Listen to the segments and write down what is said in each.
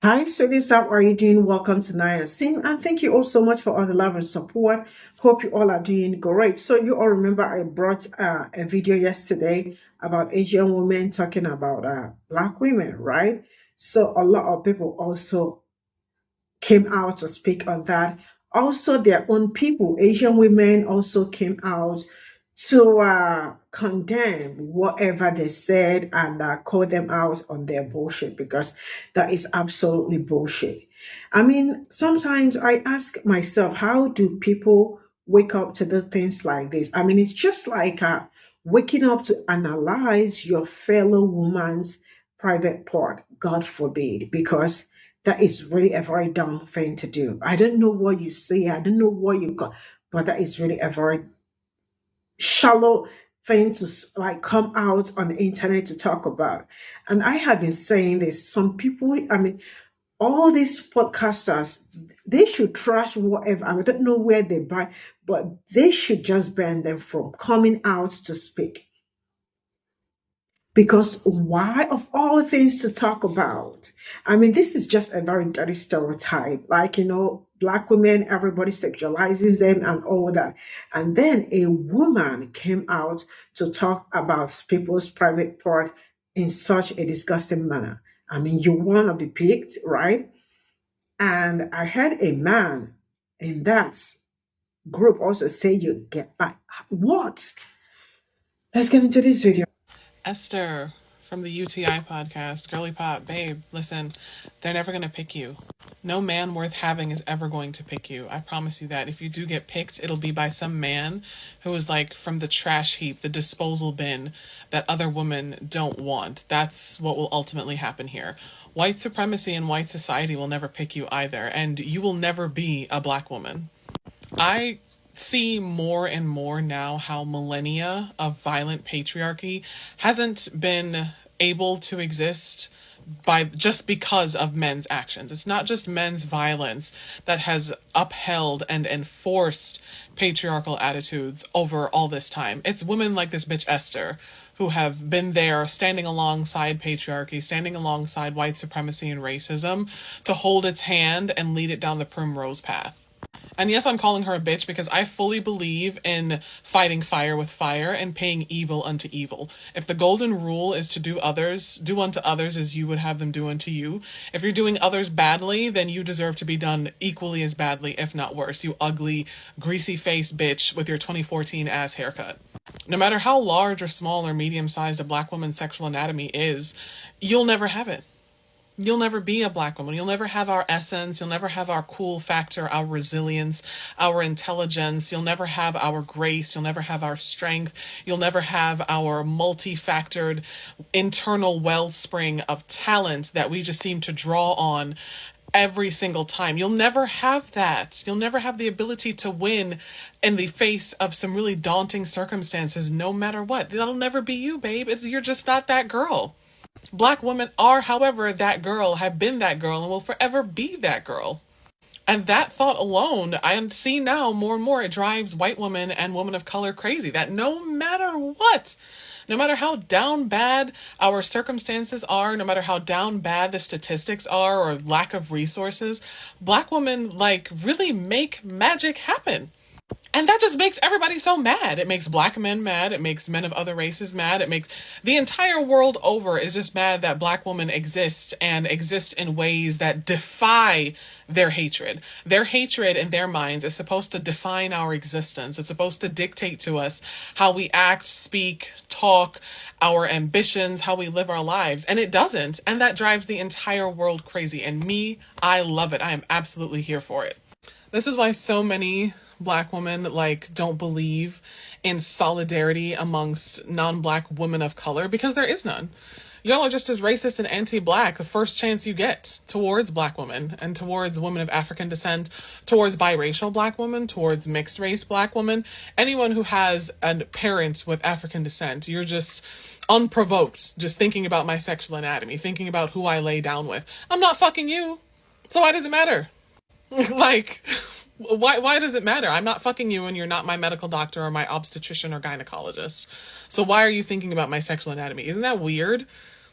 Hi, sweeties. How are you doing? Welcome to Naya Sing, and thank you all so much for all the love and support. Hope you all are doing great. So you all remember I brought a video yesterday about Asian women talking about Black women, right? So a lot of people also came out to speak on that. Also, their own people, Asian women, also came out to condemn whatever they said and call them out on their bullshit because that is absolutely bullshit. I mean, sometimes I ask myself, how do people wake up to do things like this? I mean, it's just like waking up to analyze your fellow woman's private part, God forbid, because that is really a very dumb thing to do. I don't know what you say, I don't know what you got, but that is really a very shallow thing to like come out on the internet to talk about. And I have been saying this. Some people, I mean, all these podcasters, they should trash whatever. I don't know where they buy, but they should just ban them from coming out to speak. Because why, of all things to talk about? I mean, this is just a very dirty stereotype. Like, Black women, everybody sexualizes them and all that. And then a woman came out to talk about people's private part in such a disgusting manner. I mean, you want to be picked, right? And I heard a man in that group also say, you get what? Let's get into this video. Esther from the UTI podcast, Girly Pop, babe, listen, they're never going to pick you. No man worth having is ever going to pick you. I promise you that. If you do get picked, it'll be by some man who is like from the trash heap, the disposal bin that other women don't want. That's what will ultimately happen here. White supremacy and white society will never pick you either, and you will never be a Black woman. I see more and more now how millennia of violent patriarchy hasn't been able to exist by just because of men's actions. It's not just men's violence that has upheld and enforced patriarchal attitudes over all this time. It's women like this bitch Esther who have been there standing alongside patriarchy, standing alongside white supremacy and racism to hold its hand and lead it down the primrose path. And yes, I'm calling her a bitch because I fully believe in fighting fire with fire and paying evil unto evil. If the golden rule is to do unto others as you would have them do unto you. If you're doing others badly, then you deserve to be done equally as badly, if not worse. You ugly, greasy-faced bitch with your 2014 ass haircut. No matter how large or small or medium-sized a Black woman's sexual anatomy is, you'll never have it. You'll never be a Black woman. You'll never have our essence. You'll never have our cool factor, our resilience, our intelligence. You'll never have our grace. You'll never have our strength. You'll never have our multi-factored internal wellspring of talent that we just seem to draw on every single time. You'll never have that. You'll never have the ability to win in the face of some really daunting circumstances, no matter what. That'll never be you, babe. You're just not that girl. Black women are, however, that girl, have been that girl, and will forever be that girl. And that thought alone, I see now more and more, it drives white women and women of color crazy. That no matter what, no matter how down bad our circumstances are, no matter how down bad the statistics are or lack of resources, Black women really make magic happen. And that just makes everybody so mad. It makes Black men mad. It makes men of other races mad. It makes the entire world over is just mad that Black women exist and exist in ways that defy their hatred. Their hatred in their minds is supposed to define our existence. It's supposed to dictate to us how we act, speak, talk, our ambitions, how we live our lives. And it doesn't. And that drives the entire world crazy. And me, I love it. I am absolutely here for it. This is why so many Black women don't believe in solidarity amongst non-Black women of color, because there is none. Y'all are just as racist and anti-Black the first chance you get towards Black women and towards women of African descent, towards biracial Black women, towards mixed race Black women, anyone who has a parent with African descent. You're just unprovoked, just thinking about my sexual anatomy, thinking about who I lay down with. I'm not fucking you, so why does it matter? Why does it matter? I'm not fucking you and you're not my medical doctor or my obstetrician or gynecologist. So why are you thinking about my sexual anatomy? Isn't that weird?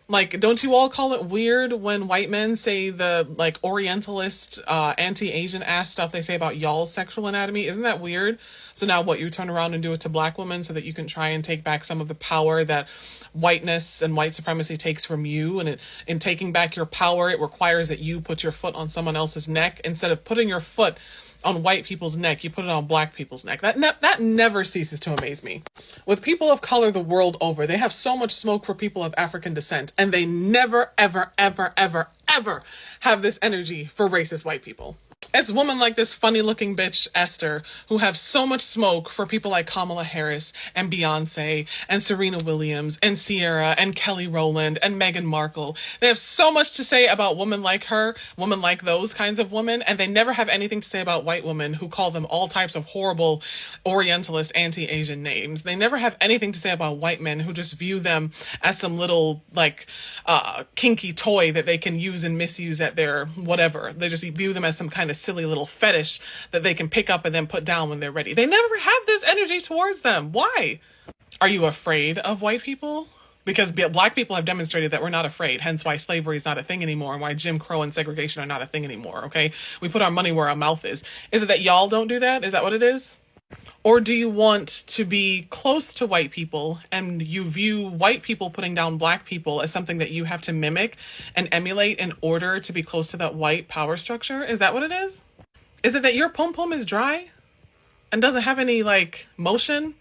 Like, don't you all call it weird when white men say the, like, Orientalist, anti-Asian ass stuff they say about y'all's sexual anatomy? Isn't that weird? So now what, you turn around and do it to black women so that you can try and take back some of the power that whiteness and white supremacy takes from you, and in taking back your power, it requires that you put your foot on someone else's neck. Instead of putting your foot on white people's neck, you put it on black people's neck. That never ceases to amaze me. With people of color the world over, they have so much smoke for people of African descent, and they never, ever, ever, ever, ever have this energy for racist white people. It's women like this funny looking bitch, Esther, who have so much smoke for people like Kamala Harris and Beyonce and Serena Williams and Sierra and Kelly Rowland and Meghan Markle. They have so much to say about women like her, women like those kinds of women, and they never have anything to say about white women who call them all types of horrible Orientalist anti-Asian names. They never have anything to say about white men who just view them as some little, like, kinky toy that they can use and misuse at their whatever. They just view them as some kind of silly little fetish that they can pick up and then put down when they're ready. They never have this energy towards them. Why? Are you afraid of white people? Because black people have demonstrated that we're not afraid, hence why slavery is not a thing anymore and why Jim Crow and segregation are not a thing anymore, okay? We put our money where our mouth is. Is it that y'all don't do that? Is that what it is? Or do you want to be close to white people and you view white people putting down black people as something that you have to mimic and emulate in order to be close to that white power structure? Is that what it is? Is it that your pom-pom is dry and doesn't have any, like, motion,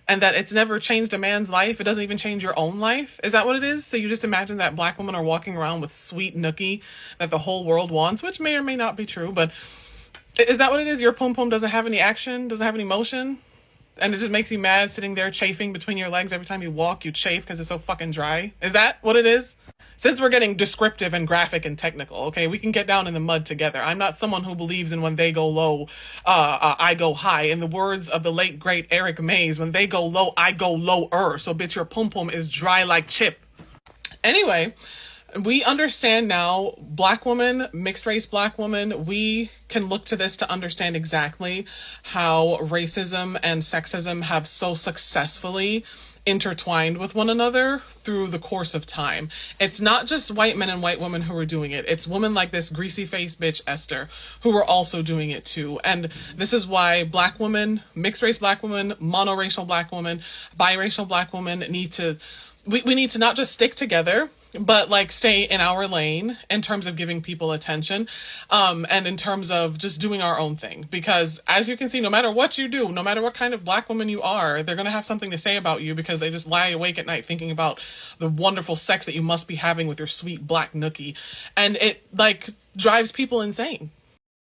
and that it's never changed a man's life? It doesn't even change your own life? Is that what it is? So you just imagine that black women are walking around with sweet nookie that the whole world wants, which may or may not be true, but is that what it is? Your pom-pom doesn't have any action, doesn't have any motion, and it just makes you mad sitting there chafing between your legs every time you walk, you chafe because it's so fucking dry? Is that what it is? Since we're getting descriptive and graphic and technical, okay, we can get down in the mud together. I'm not someone who believes in when they go low, I go high. In the words of the late, great Eric Mays, when they go low, I go lower. So, bitch, your pom-pom is dry like chip. Anyway, we understand now, black women, mixed race black women, we can look to this to understand exactly how racism and sexism have so successfully intertwined with one another through the course of time. It's not just white men and white women who are doing it. It's women like this greasy faced bitch Esther who are also doing it too. And this is why black women, mixed race black women, monoracial black women, biracial black women need to, we need to not just stick together, but like stay in our lane in terms of giving people attention, and in terms of just doing our own thing. Because as you can see, no matter what you do, no matter what kind of black woman you are, they're going to have something to say about you because they just lie awake at night thinking about the wonderful sex that you must be having with your sweet black nookie. And it like drives people insane.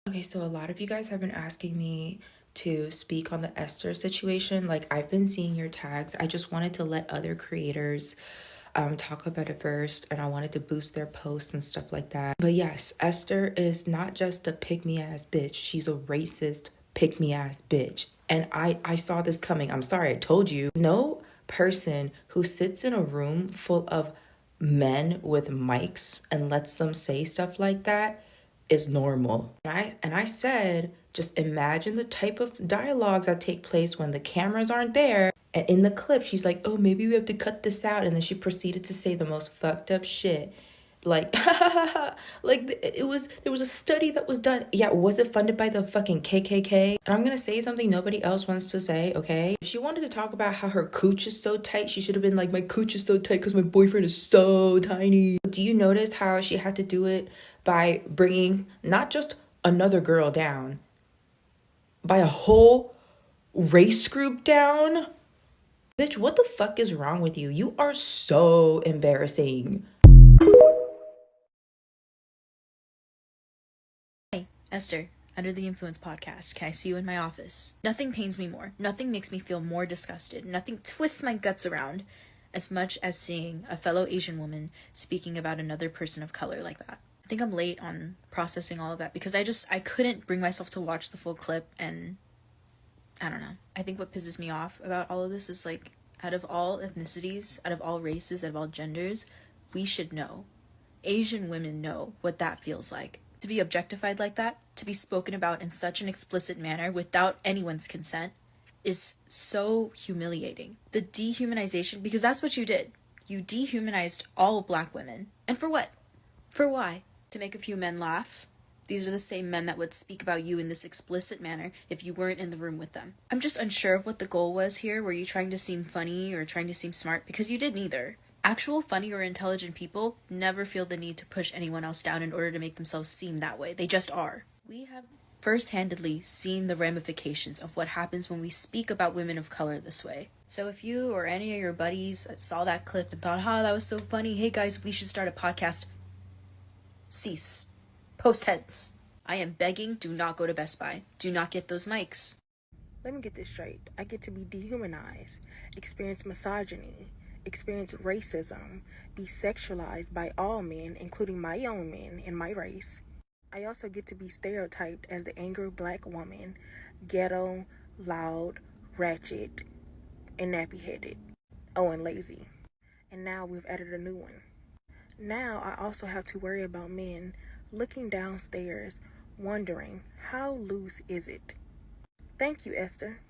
Okay, so a lot of you guys have been asking me to speak on the Esther situation. Like, I've been seeing your tags. I just wanted to let other creators talk about it first, and I wanted to boost their posts and stuff like that. But yes, Esther is not just a pick-me-ass bitch. She's a racist pick-me-ass bitch. And I saw this coming. I'm sorry, I told you. No person who sits in a room full of men with mics and lets them say stuff like that is normal. And I said, just imagine the type of dialogues that take place when the cameras aren't there. And in the clip, she's like, oh, maybe we have to cut this out. And then she proceeded to say the most fucked up shit. Like, like there was a study that was done. Yeah, was it funded by the fucking KKK? And I'm going to say something nobody else wants to say, okay? If she wanted to talk about how her cooch is so tight, she should have been like, my cooch is so tight because my boyfriend is so tiny. Do you notice how she had to do it by bringing not just another girl down, by a whole race group down? Bitch, what the fuck is wrong with you? You are so embarrassing. Hi, Esther, Under the Influence podcast. Can I see you in my office? Nothing pains me more. Nothing makes me feel more disgusted. Nothing twists my guts around as much as seeing a fellow Asian woman speaking about another person of color like that. I think I'm late on processing all of that because I couldn't bring myself to watch the full clip, and I don't know. I think what pisses me off about all of this is, like, out of all ethnicities, out of all races, out of all genders, we should know. Asian women know what that feels like. To be objectified like that, to be spoken about in such an explicit manner without anyone's consent, is so humiliating. The dehumanization, because that's what you did. You dehumanized all black women. And for what? For why? To make a few men laugh? These are the same men that would speak about you in this explicit manner if you weren't in the room with them. I'm just unsure of what the goal was here. Were you trying to seem funny or trying to seem smart? Because you did neither. Actual funny or intelligent people never feel the need to push anyone else down in order to make themselves seem that way. They just are. We have first-handedly seen the ramifications of what happens when we speak about women of color this way. So if you or any of your buddies saw that clip and thought, that was so funny, hey guys, we should start a podcast, cease. Post heads. I am begging, do not go to Best Buy. Do not get those mics. Let me get this straight. I get to be dehumanized, experience misogyny, experience racism, be sexualized by all men, including my own men and my race. I also get to be stereotyped as the angry black woman, ghetto, loud, ratchet, and nappy-headed. Oh, and lazy. And now we've added a new one. Now I also have to worry about men looking downstairs, wondering, how loose is it? Thank you, Esther.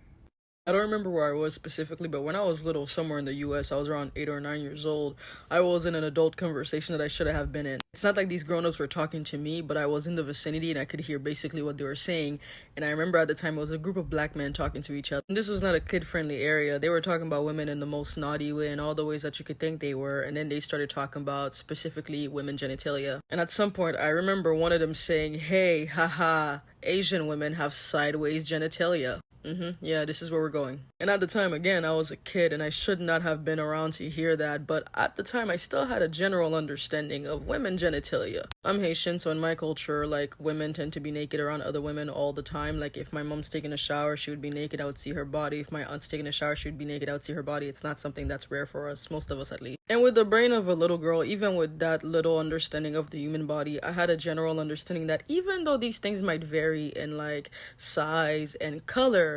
I don't remember where I was specifically, but when I was little, somewhere in the US, I was around 8 or 9 years old, I was in an adult conversation that I should have been in. It's not like these grown-ups were talking to me, but I was in the vicinity and I could hear basically what they were saying. And I remember at the time it was a group of black men talking to each other. And this was not a kid-friendly area. They were talking about women in the most naughty way and all the ways that you could think they were. And then they started talking about specifically women genitalia. And at some point, I remember one of them saying, "Hey, haha, Asian women have sideways genitalia." Yeah, this is where we're going. And at the time, again, I was a kid and I should not have been around to hear that, but at the time I still had a general understanding of women genitalia. I'm Haitian, so in my culture, like, women tend to be naked around other women all the time. Like, if my mom's taking a shower, she would be naked, I would see her body. If my aunt's taking a shower, she would be naked, I would see her body. It's not something that's rare for us, most of us at least. And with the brain of a little girl, even with that little understanding of the human body, I had a general understanding that even though these things might vary in, like, size and color,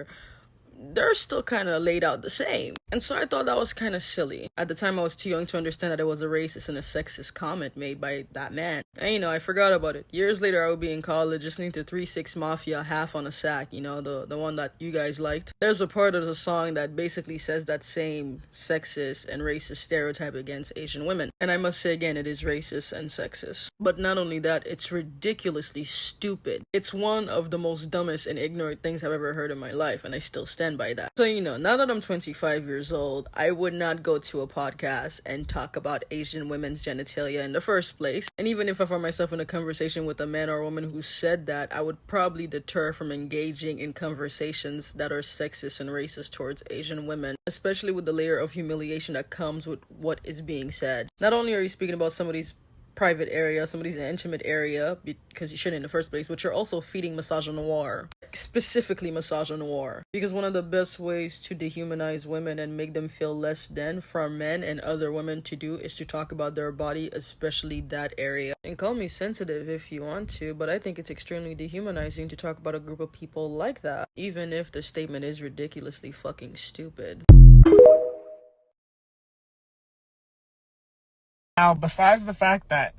they're still kind of laid out the same. And so I thought that was kind of silly. At the time, I was too young to understand that it was a racist and a sexist comment made by that man. And, I forgot about it. Years later, I would be in college listening to 3-6 Mafia, Half on a Sack, the one that you guys liked. There's a part of the song that basically says that same sexist and racist stereotype against Asian women. And I must say again, it is racist and sexist. But not only that, it's ridiculously stupid. It's one of the most dumbest and ignorant things I've ever heard in my life, and I still stand by that. So, now that I'm 25 years old, I would not go to a podcast and talk about Asian women's genitalia in the first place. And even if I find myself in a conversation with a man or a woman who said that, I would probably deter from engaging in conversations that are sexist and racist towards Asian women, especially with the layer of humiliation that comes with what is being said. Not only are you speaking about somebody's private area, somebody's intimate area, because you shouldn't in the first place, but you're also feeding misogynoir, specifically misogynoir, because one of the best ways to dehumanize women and make them feel less than for men and other women to do is to talk about their body, especially that area. And call me sensitive if you want to, but I think it's extremely dehumanizing to talk about a group of people like that, even if the statement is ridiculously fucking stupid. Now, besides the fact that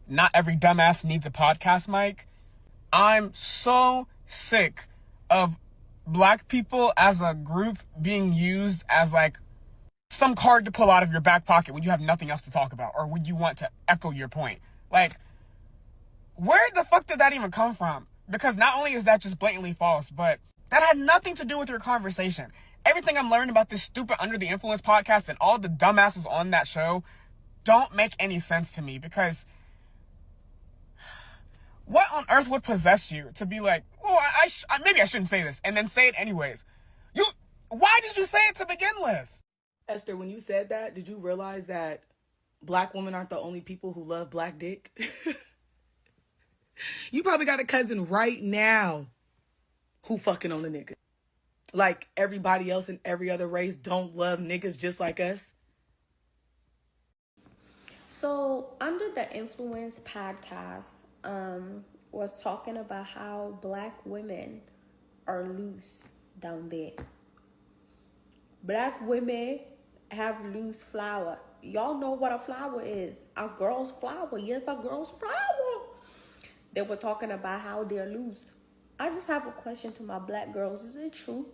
not every dumbass needs a podcast mic, I'm so sick of black people as a group being used as like some card to pull out of your back pocket when you have nothing else to talk about or when you want to echo your point. Like, where the fuck did that even come from? Because not only is that just blatantly false, but that had nothing to do with your conversation. Everything I'm learning about this stupid Under the Influence podcast and all the dumbasses on that show don't make any sense to me, because what on earth would possess you to be like, well, maybe I shouldn't say this, and then say it anyways? Why did you say it to begin with? Esther, when you said that, did you realize that black women aren't the only people who love black dick? You probably got a cousin right now who fucking on a nigga. Like everybody else in every other race don't love niggas just like us. So, Under the Influence podcast was talking about how black women are loose down there. Black women have loose flower. Y'all know what a flower is. A girl's flower. Yes, a girl's flower. They were talking about how they're loose. I just have a question to my black girls. Is it true?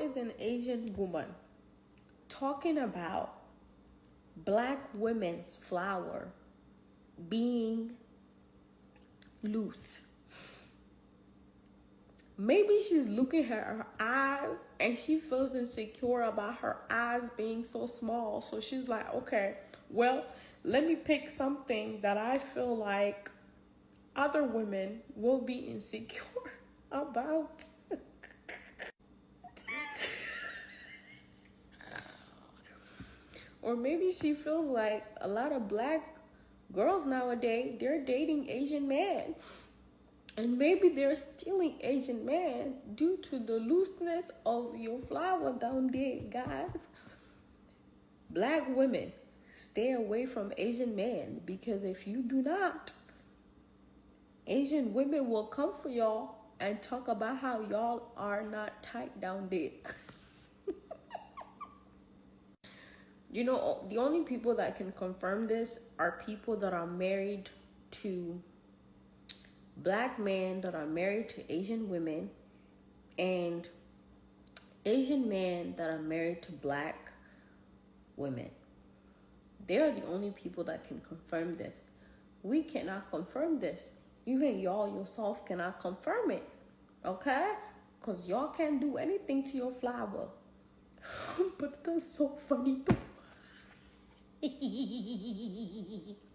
is an Asian woman talking about black women's flower being loose? Maybe she's looking at her eyes and she feels insecure about her eyes being so small. So she's like, okay, well, let me pick something that I feel like other women will be insecure about. Or maybe she feels like a lot of black girls nowadays, they're dating Asian men. And maybe they're stealing Asian men due to the looseness of your flower down there, guys. Black women, stay away from Asian men, because if you do not, Asian women will come for y'all and talk about how y'all are not tight down there. You know, the only people that can confirm this are people that are married to black men that are married to Asian women, and Asian men that are married to black women. They are the only people that can confirm this. We cannot confirm this. Even y'all yourself cannot confirm it. Okay? Because y'all can't do anything to your flower. But that's so funny though.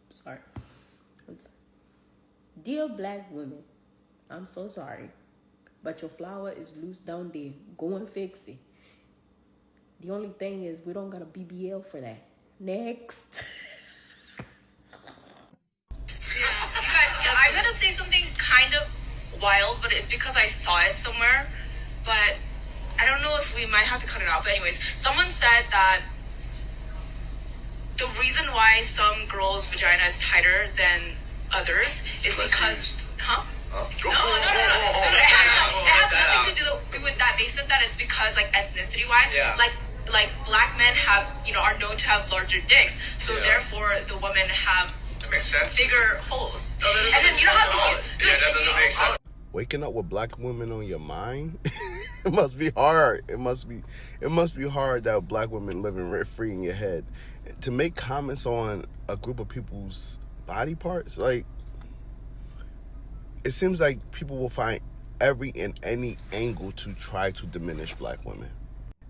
Sorry. Dear black women, I'm so sorry, but your flower is loose down there. Go and fix it. The only thing is we don't got a BBL for that. Next. You guys, okay, I'm gonna say something kind of wild, but it's because I saw it somewhere. But I don't know if we might have to cut it out. But anyways, someone said that the reason why some girls' vagina is tighter than others is because, huh? No. It has nothing to do with that. They said that it's because, like, ethnicity-wise, like black men have, are known to have larger dicks, so therefore the women have bigger holes. And then that doesn't make sense. Waking up with black women on your mind, it must be hard. It must be hard that black women living rent free in your head. To make comments on a group of people's body parts, like, it seems like people will find every and any angle to try to diminish black women.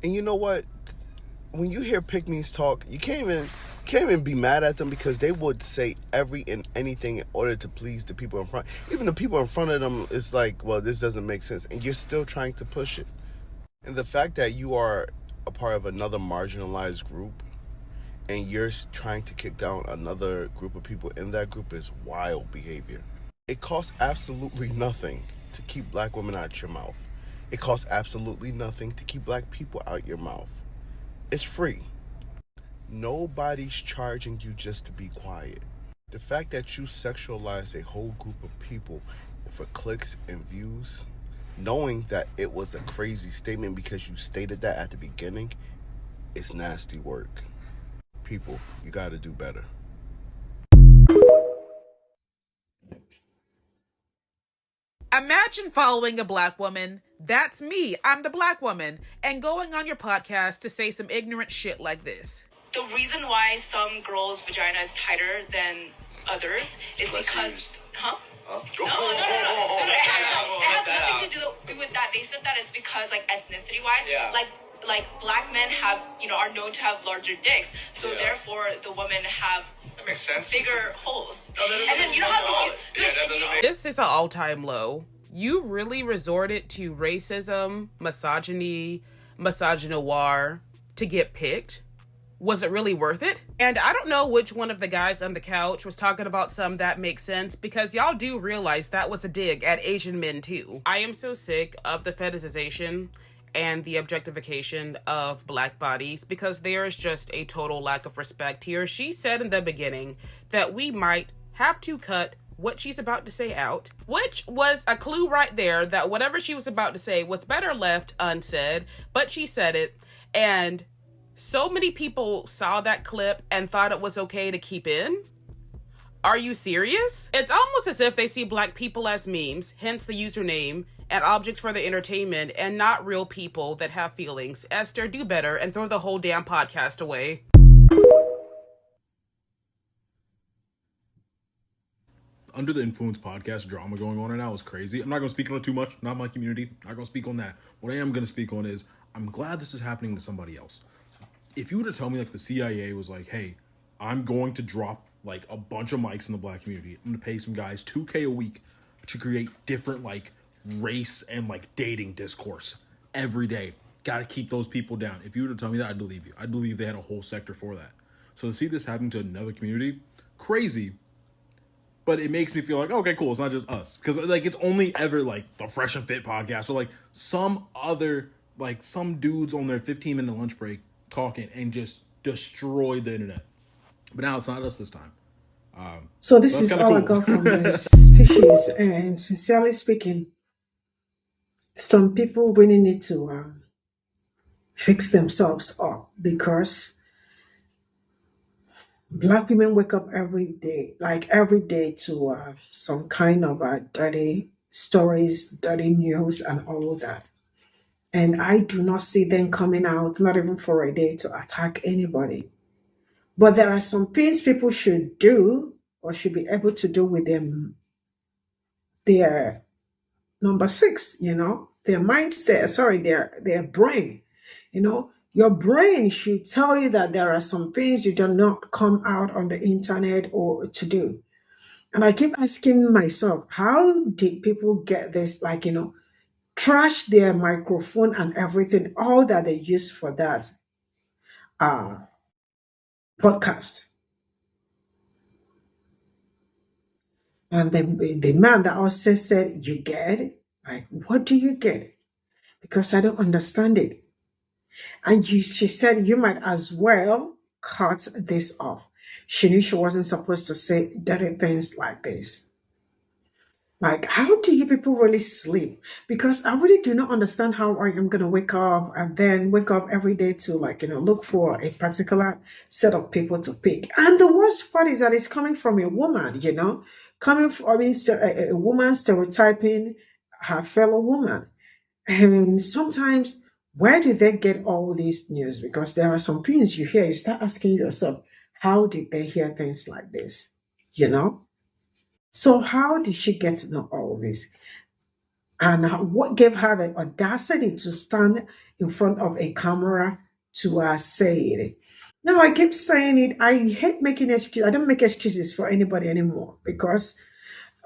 And you know what? When you hear pick-me's talk, you can't even be mad at them, because they would say every and anything in order to please the people in front. Even the people in front of them, it's like, well, this doesn't make sense, and you're still trying to push it. And the fact that you are a part of another marginalized group and you're trying to kick down another group of people in that group is wild behavior. It costs absolutely nothing to keep black women out your mouth. It costs absolutely nothing to keep black people out your mouth. It's free. Nobody's charging you just to be quiet. The fact that you sexualize a whole group of people for clicks and views, knowing that it was a crazy statement because you stated that at the beginning, is nasty work. People, you gotta do better. Imagine following a black woman, that's me, I'm the black woman, and going on your podcast to say some ignorant shit like this. The reason why some girls' vagina is tighter than others is because, huh? No. It has nothing to do with that. They said that it's because, like, ethnicity-wise, like black men have, are known to have larger dicks, so therefore the women have bigger holes. And then This is an all-time low. You really resorted to racism, misogyny, misogynoir to get picked? Was it really worth it? And I don't know which one of the guys on the couch was talking about some that makes sense, because y'all do realize that was a dig at Asian men too. I am so sick of the fetishization and the objectification of black bodies, because there is just a total lack of respect here. She said in the beginning that we might have to cut what she's about to say out, which was a clue right there that whatever she was about to say was better left unsaid, but she said it, and so many people saw that clip and thought it was okay to keep in. Are you serious? It's almost as if they see black people as memes, hence the username, and objects for the entertainment and not real people that have feelings. Esther, do better and throw the whole damn podcast away. Under the Influence podcast drama going on right now is crazy. I'm not going to speak on it too much. Not my community. Not going to speak on that. What I am going to speak on is I'm glad this is happening to somebody else. If you were to tell me like the CIA was like, hey, I'm going to drop like a bunch of mics in the black community. I'm going to pay some guys $2K a week to create different like race and like dating discourse every day. Got to keep those people down. If you were to tell me that, I'd believe you. I'd believe they had a whole sector for that. So to see this happen to another community, crazy. But it makes me feel like, okay, cool, it's not just us. Because, like, it's only ever, like, the Fresh and Fit podcast or, like, some other, like, some dudes on their 15-minute lunch break talking and just destroy the internet. But now it's not us this time. So this is all I got from the stitches. And sincerely speaking, some people really need to fix themselves up because Black women wake up every day to some kind of dirty stories, dirty news, and all of that. And I do not see them coming out, not even for a day, to attack anybody. But there are some things people should do or should be able to do with them. Their number 6, their mindset, their brain, Your brain should tell you that there are some things you do not come out on the internet or to do. And I keep asking myself, how did people get this, trash their microphone and everything, all that they use for that podcast? And the man that also said, you get it? Like, what do you get? Because I don't understand it. And she said, you might as well cut this off. She knew she wasn't supposed to say dirty things like this. Like, how do you people really sleep? Because I really do not understand how I am going to wake up and then wake up every day to look for a particular set of people to pick. And the worst part is that it's coming from a woman, coming from a woman stereotyping her fellow woman. And sometimes, where did they get all these news? Because there are some things you hear, you start asking yourself, how did they hear things like this? So how did she get to know all this? And what gave her the audacity to stand in front of a camera to say it? Now, I keep saying it. I hate making excuses. I don't make excuses for anybody anymore because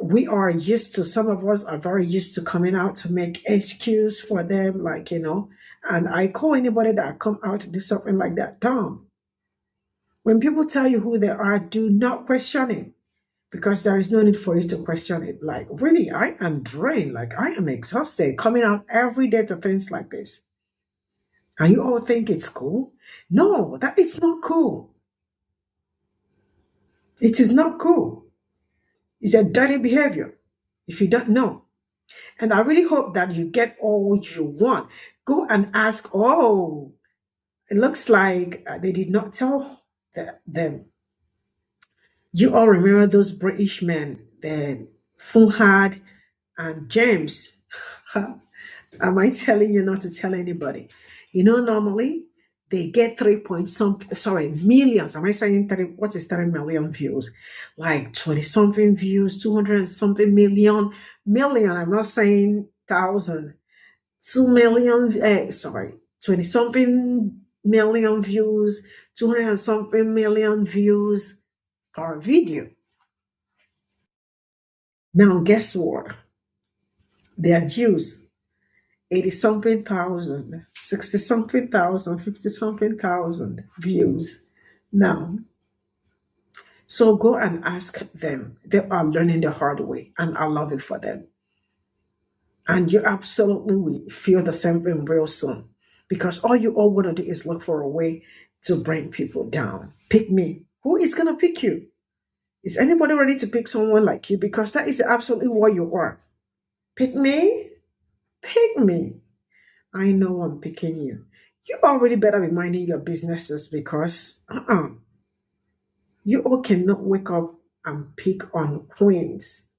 we are used to, some of us are very used to coming out to make excuse for them, and I call anybody that come out to do something like that dumb. When people tell you who they are, do not question it because there is no need for you to question it. Like, really, I am drained. I am exhausted coming out every day to things like this. And you all think it's cool? No, it's not cool. It is not cool. It's a dirty behavior if you don't know. And I really hope that you get all you want. Go and ask, it looks like they did not tell them. You all remember those British men, the Funhad and James. Am I telling you not to tell anybody? Normally they get millions. Am I saying 30? What is 30 million views? Like 20 something views, 200 and something million. I'm not saying thousand. 2 million, 20 something million views, 200 and something million views per video. Now, guess what? Their views 80 something thousand, 60 something thousand, 50 something thousand views now. So go and ask them. They are learning the hard way, and I love it for them. And you absolutely will feel the same thing real soon, because all you all want to do is look for a way to bring people down. Pick me. Who is going to pick you? Is anybody ready to pick someone like you? Because that is absolutely what you are. Pick me? Pick me. I know I'm picking you. You already better be minding your businesses because you all cannot wake up and pick on queens.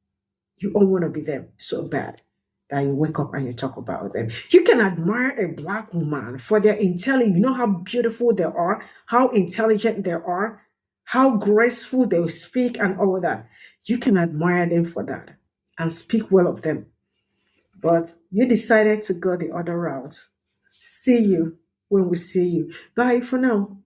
You all want to be them so bad. that you wake up and you talk about them. You can admire a Black woman for their intelligence. You know how beautiful they are, how intelligent they are, how graceful they speak and all that. You can admire them for that and speak well of them. But you decided to go the other route. See you when we see you. Bye for now.